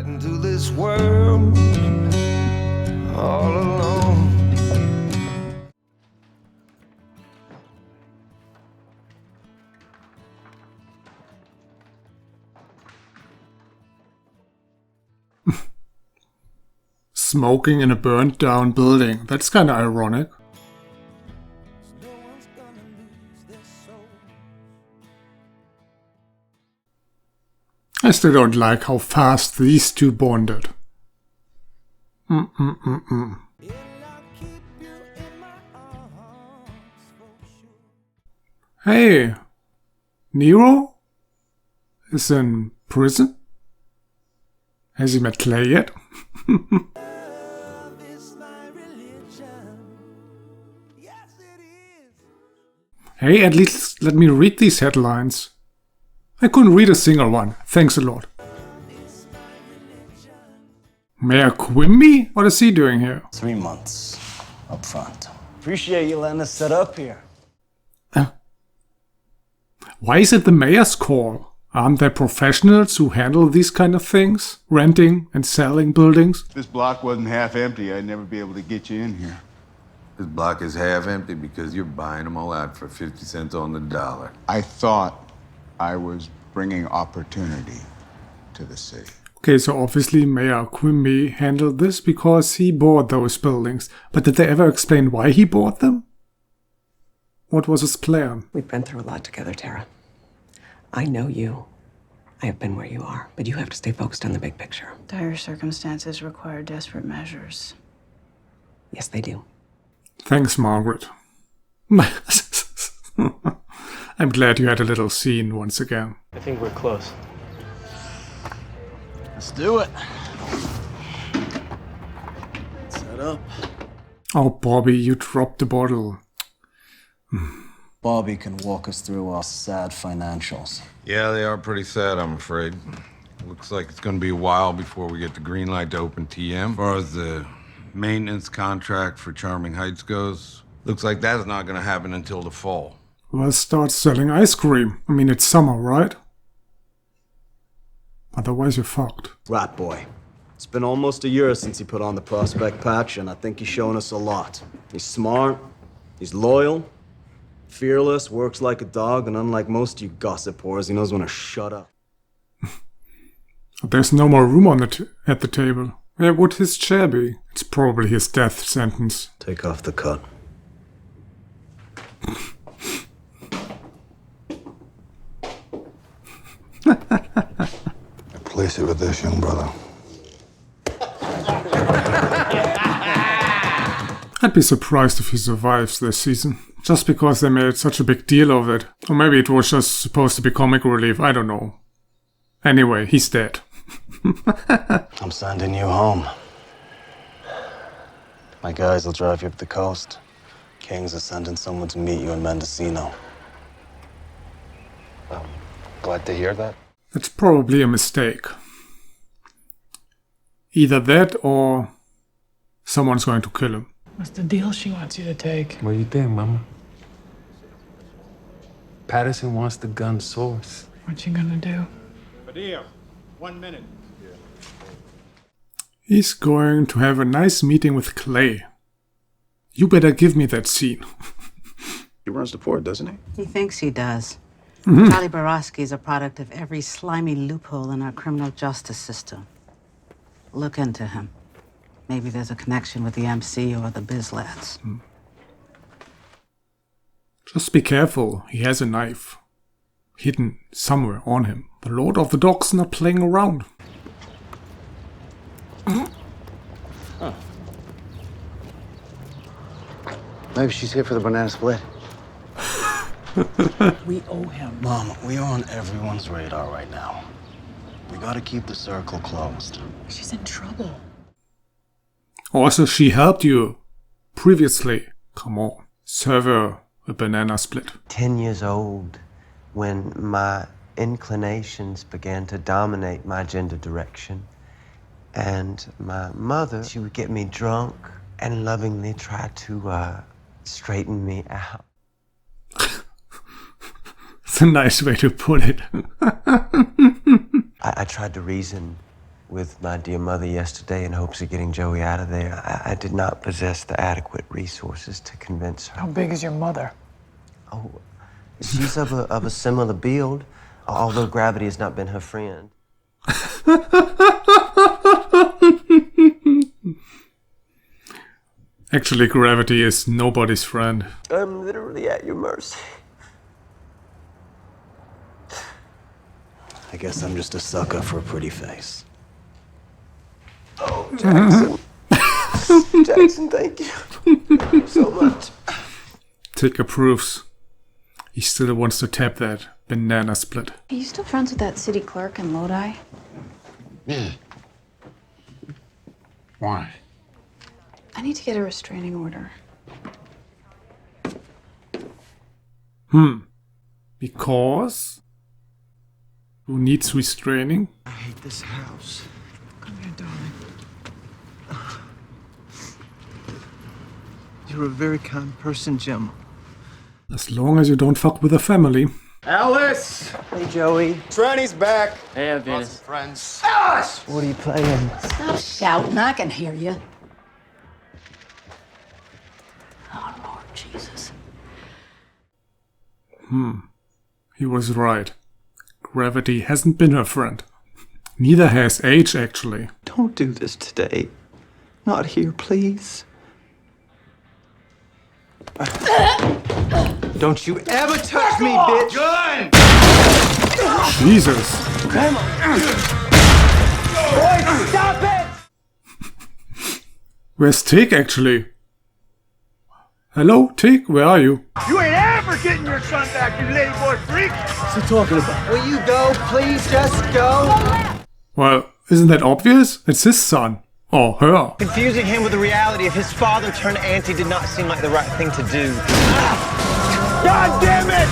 Into this world all alone. Smoking in a burnt down building. That's kind of ironic. I still don't like how fast these two bonded. Hey, Nero is in prison? Has he met Clay yet? Hey, at least let me read these headlines. I couldn't read a single one. Thanks a lot. Mayor Quimby? What is he doing here? 3 months up front. Appreciate you letting us set up here. Why is it the mayor's call? Aren't there professionals who handle these kind of things? Renting and selling buildings? If this block wasn't half empty, I'd never be able to get you in here. This block is half empty because you're buying them all out for 50 cents on the dollar. I thought I was bringing opportunity to the city. Okay, so obviously Mayor Quimby handled this because he bought those buildings. But did they ever explain why he bought them? What was his plan? We've been through a lot together, Tara. I know you. I have been where you are, but you have to stay focused on the big picture. Dire circumstances require desperate measures. Yes, they do. Thanks, Margaret. I'm glad you had a little scene once again. I think we're close. Let's do it. Set up. Oh, Bobby, you dropped the bottle. Bobby can walk us through our sad financials. Yeah, they are pretty sad, I'm afraid. Looks like it's gonna be a while before we get the green light to open TM. As far as the maintenance contract for Charming Heights goes, looks like that's not gonna happen until the fall. Well, start selling ice cream. I mean, it's summer, right? Otherwise, you're fucked. Rat boy. It's been almost a year since he put on the prospect patch, and I think he's shown us a lot. He's smart, he's loyal, fearless, works like a dog, and unlike most of you gossip whores, he knows when to shut up. There's no more room on at the table. Where would his chair be? It's probably his death sentence. Take off the cut. Replace it with this, young brother. I'd be surprised if he survives this season. Just because they made such a big deal of it. Or maybe it was just supposed to be comic relief, I don't know. Anyway, he's dead. I'm sending you home. My guys will drive you up the coast. Kings are sending someone to meet you in Mendocino. Glad to hear that. It's probably a mistake. Either that or someone's going to kill him. What's the deal she wants you to take? What do you think, Mama? Patterson wants the gun source. What you gonna do? Padilla, 1 minute. He's going to have a nice meeting with Clay. You better give me that scene. He runs the port, doesn't he? He thinks he does. Charlie Borowski is a product of every slimy loophole in our criminal justice system. Look into him. Maybe there's a connection with the MC or the biz lads. Just be careful, he has a knife. Hidden somewhere on him. The Lord of the Docks not playing around. Maybe she's here for the banana split. We owe him. Mom, we are on everyone's radar right now. We gotta keep the circle closed. She's in trouble. Also, she helped you previously. Come on, serve her a banana split. 10 years old when my inclinations began to dominate my gender direction. And my mother, she would get me drunk and lovingly try to straighten me out. It's a nice way to put it. I tried to reason with my dear mother yesterday in hopes of getting Joey out of there. I did not possess the adequate resources to convince her. How big is your mother? Oh, she's of a similar build, although gravity has not been her friend. Actually, gravity is nobody's friend. I'm literally at your mercy. I guess I'm just a sucker for a pretty face. Oh, Jackson. Jackson, thank you so much. Tick approves. He still wants to tap that banana split. Are you still friends with that city clerk in Lodi? Yeah. Why? I need to get a restraining order. Because? Who needs restraining? I hate this house. Come here, darling. You're a very kind person, Jim. As long as you don't fuck with the family. Alice! Hey, Joey. Tranny's back. Hey, Venus. Friends. Alice! What are you playing? Stop shouting. I can hear you. Oh, Lord Jesus. He was right. Gravity hasn't been her friend. Neither has age, actually. Don't do this today. Not here, please. Don't you ever touch me, bitch! Gun! Jesus. Boy, stop it! Where's Tick, actually? Hello, Tick, where are you? You ain't ever getting your son back, you ladyboy freak! What's he talking about? Will you go, please? Just go? Well, isn't that obvious? It's his son. Or her. Confusing him with the reality of his father turned auntie did not seem like the right thing to do. God damn it!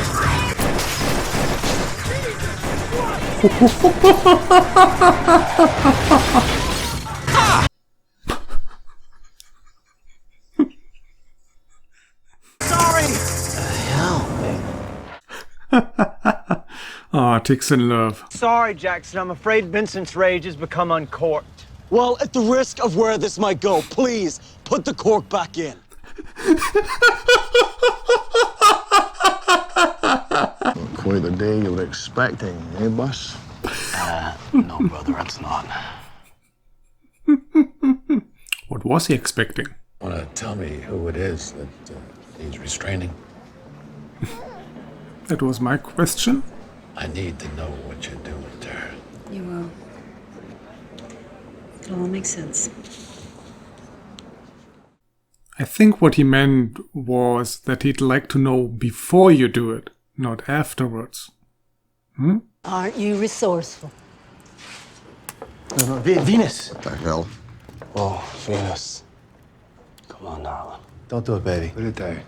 Tick's in love. Sorry, Jackson. I'm afraid Vincent's rage has become uncorked. Well, at the risk of where this might go, please put the cork back in. Quite the day you were expecting, eh, boss? No, brother, it's not. What was he expecting? Wanna tell me who it is that needs restraining? That was my question. I need to know what you're doing to her. You will. It all makes sense. I think what he meant was that he'd like to know before you do it, not afterwards. Aren't you resourceful? Venus! What the hell? Oh, Venus. Come on, darling. Don't do it, baby. Put it there.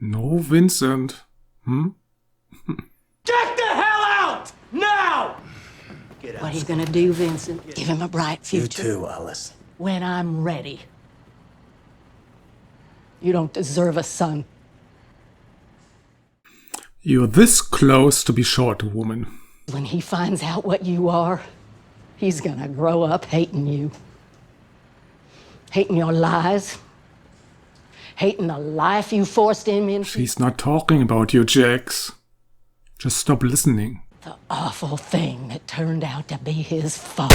No, Vincent. Get the hell out! Now! What are you gonna do, Vincent? Give him a bright future. You too, Alice. When I'm ready. You don't deserve a son. You're this close to be short, woman. When he finds out what you are, he's gonna grow up hating you. Hating your lies. Hating the life you forced him into. She's not talking about you, Jax. Just stop listening. The awful thing that turned out to be his fault.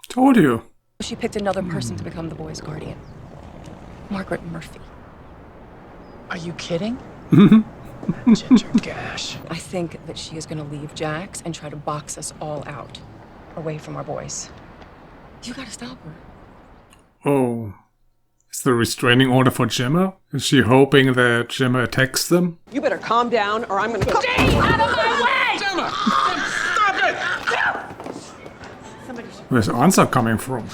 Told you. She picked another person to become the boy's guardian. Margaret Murphy. Are you kidding? Ginger Gash. I think that she is going to leave Jax and try to box us all out, away from our boys. You gotta stop her. Oh. Is the restraining order for Gemma? Is she hoping that Gemma attacks them? You better calm down or I'm gonna go. Stay out of my way! Gemma! Stop it! Where's the answer coming from?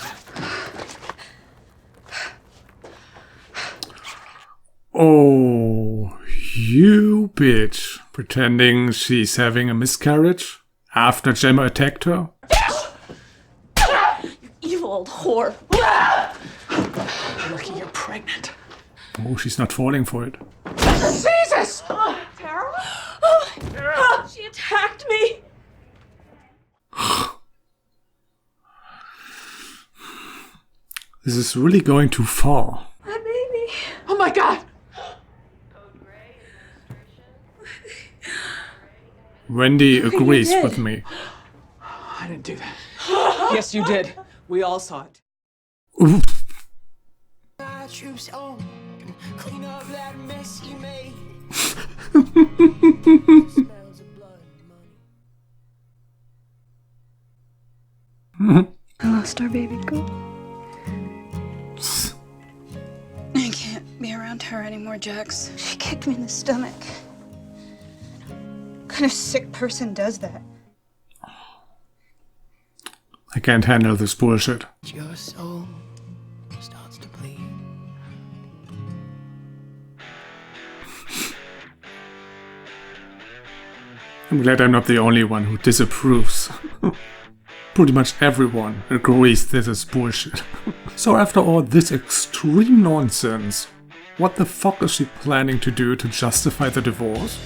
Oh, you bitch. Pretending she's having a miscarriage after Gemma attacked her? You evil old whore. Lucky you're pregnant. Oh, she's not falling for it. Jesus! Tara? attacked me. This is really going too far. My baby. Oh my God! Wendy agrees with me. I didn't do that. Yes, you did. We all saw it. Oof. I lost our baby girl. I can't be around her anymore, Jax. She kicked me in the stomach. What kind of sick person does that? I can't handle this bullshit. Your soul starts to bleed. I'm glad I'm not the only one who disapproves. Pretty much everyone agrees this is bullshit. So after all this extreme nonsense, what the fuck is she planning to do to justify the divorce?